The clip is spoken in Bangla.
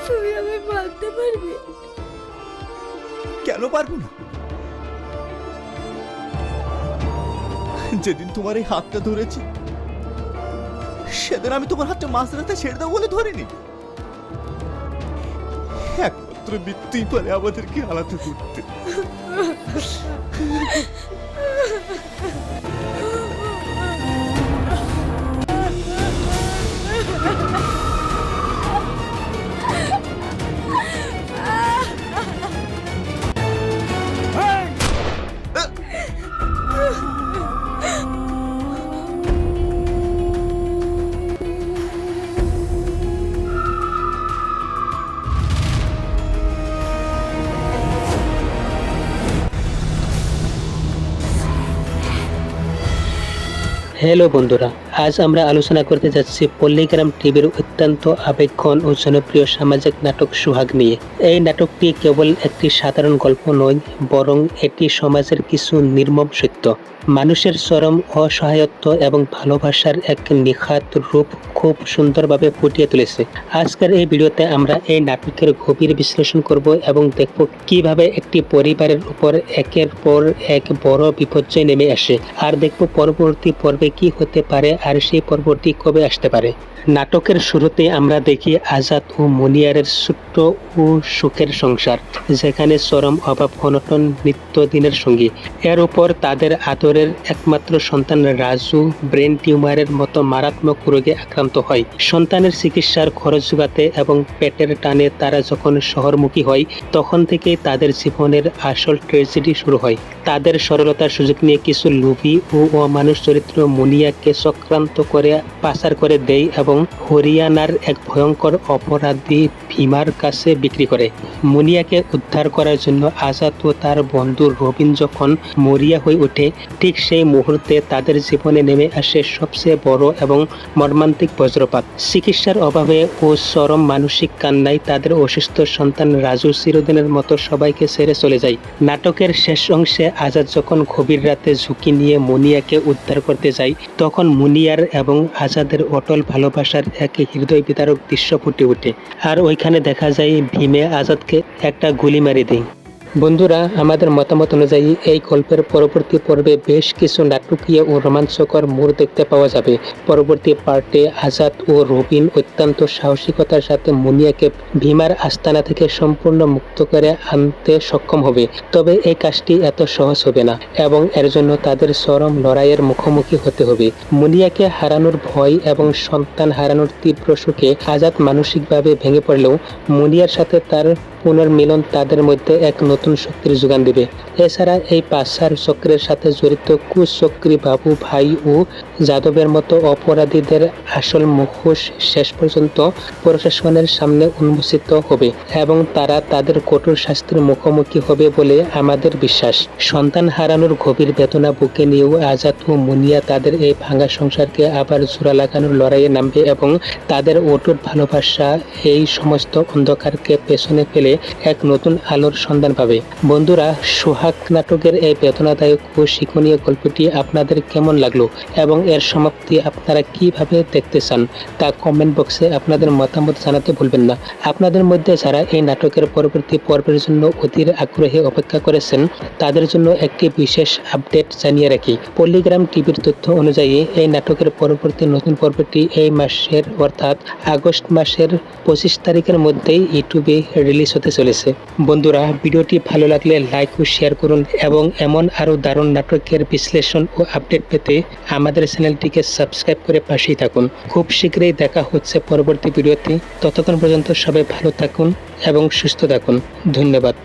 তুমি আমায় মানতে পারবে? কেন পারবো না? যেদিন তোমার এই হাতটা ধরেছি সেদিন আমি তোমার হাতটা মাঝরাতে ছেড়ে দেবো বলে ধরিনি। একমাত্র মৃত্যুই পারে আমাদেরকে আলাদা করতে। হ্যালো বন্ধুরা, আজ আমরা আলোচনা করতে যাচ্ছি পল্লীগ্রাম টিভির অত্যন্ত আবেগঘন ও জনপ্রিয় সামাজিক নাটক সোহাগ নিয়ে। এই নাটকটি কেবল একটি সাধারণ গল্প নয়, বরং এটি সমাজের কিছু নির্মম সত্য, মানুষের চরম অসহায়ত্ব এবং ভালোবাসার এক নিখাত রূপ খুব সুন্দরভাবে ফুটিয়ে তুলেছে। আজকের এই ভিডিওতে আমরা এই নাটকের গভীর বিশ্লেষণ করব এবং দেখব কিভাবে একটি পরিবারের উপর একের পর এক বড় বিপর্যয় নেমে আসে, আর দেখব পরবর্তী পর্বে কি হতে পারে আর সেই পর্বটি কবে আসতে পারে। নাটকের শুরুতে আমরা দেখি আজাদ ও মুনিয়ারের ছোট্ট ও সুখের সংসার, যেখানে চরম অভাব অনটন নিত্যদিনের সঙ্গী। এর উপর তাদের আদরের একমাত্র সন্তান রাজু ব্রেন টিউমারের মতো মারাত্মক রোগে আক্রান্ত হয়। সন্তানের চিকিৎসার খরচ যোগাতে এবং পেটের টানে তারা যখন শহরমুখী হয়, তখন থেকেই তাদের জীবনের আসল ট্র্যাজেডি শুরু হয়। তাদের সরলতার সুযোগ নিয়ে কিছু লোভী ও অমানুষ চরিত্র মুনিয়াকে চক্রান্ত করে পাচার করে দেয় এবং হরিয়ানার এক ভয়ঙ্কর অপরাধী ভীমার কাছে বিক্রি করে। মুনিয়াকে উদ্ধার করার জন্য আজাদ ও তার বন্ধু রবিন যখন মরিয়া হয়ে ওঠে, ঠিক সেই মুহূর্তে তাদের জীবনে নেমে আসে সবচেয়ে বড় এবং মর্মান্তিক বজ্রপাত। চিকিৎসার অভাবে ও চরম মানসিক কান্নায় তাদের অসুস্থ সন্তান রাজু চিরদিনের মতো সবাইকে ছেড়ে চলে যায়। নাটকের শেষ অংশে আজাদ যখন গভীর রাতে ঝুঁকি নিয়ে মুনিয়াকে উদ্ধার করতে যায়, তখন মুনিয়ার এবং আজাদের অটল ভালোবাসার এক হৃদয় বিদারক দৃশ্য ফুটে ওঠে। আর ওইখানে দেখা যায় ভীমে আজাদকে একটা গুলি মারি দেয়। বন্ধুরা, আমাদের মতামত অনুযায়ী এই গল্পের পরবর্তী পর্বে বেশ কিছু নাটকীয় ও রোমাঞ্চকর মোড় দেখতে পাওয়া যাবে। পরবর্তী পার্টে আজাদ ও রবিন অত্যন্ত সাহসিকতার সাথে মুনিয়াকে ভীমার আস্তানা থেকে সম্পূর্ণ মুক্ত করে আনতে সক্ষম হবে। তবে এই কাজটি এত সহজ হবে না এবং এর জন্য তাদের চরম লড়াইয়ের মুখোমুখি হতে হবে। মুনিয়াকে হারানোর ভয় এবং সন্তান হারানোর তীব্র শোকে আজাদ মানসিকভাবে ভেঙে পড়লেও মুনিয়ার সাথে তার পুনর্মিলন তাদের মধ্যে এক নতুন শক্তির যোগান দেবে। এছাড়া এই পাচার চক্রের সাথে জড়িত কুচক্রী বাবু ভাই ও যাদবের মতো অপরাধীদের আসল মুখোশ শেষ পর্যন্ত প্রশাসনের সামনে উন্মোচিত হবে এবং তারা তাদের কঠোর শাস্তির মুখোমুখি হবে বলে আমাদের বিশ্বাস। সন্তান হারানোর গভীর বেদনা বুকে নিয়েও আজাদ ও মুনিয়া তাদের এই ভাঙা সংসারকে আবার জোড়া লাগানোর লড়াইয়ে নামবে এবং তাদের অটুট ভালোবাসা এই সমস্ত অন্ধকারকে পেছনে ফেলে এক নতুন আলোর সন্ধান পাবে। বন্ধুরা, সোহাগ নাটকের এই বেদনাদায়ক ও শিক্ষণীয় গল্পটি আপনাদের কেমন লাগলো এবং এর সমাপ্তি আপনারা কিভাবে দেখতে চান তা কমেন্ট বক্সে আপনাদের মতামত জানাতে ভুলবেন না। আপনাদের মধ্যে যারা এই নাটকের পরবর্তী পর্বের জন্য অধীর আগ্রহে অপেক্ষা করেছেন, তাদের জন্য একটি বিশেষ আপডেট জানিয়ে রাখি। পল্লীগ্রাম টিভির তথ্য অনুযায়ী এই নাটকের পরবর্তী নতুন পর্বটি এই মাসের অর্থাৎ আগস্ট মাসের 25 তারিখের মধ্যেই ইউটিউবে রিলিজ হতে চলেছে। বন্ধুরা, ভিডিওটি ভালো লাগলে লাইক ও শেয়ার করুন এবং এমন আরও দারুণ নাটকের বিশ্লেষণ ও আপডেট পেতে আমাদের চ্যানেলটিকে সাবস্ক্রাইব করে পাশেই থাকুন। খুব শীঘ্রই দেখা হচ্ছে পরবর্তী ভিডিওতে। ততক্ষণ পর্যন্ত সবাই ভালো থাকুন এবং সুস্থ থাকুন। ধন্যবাদ।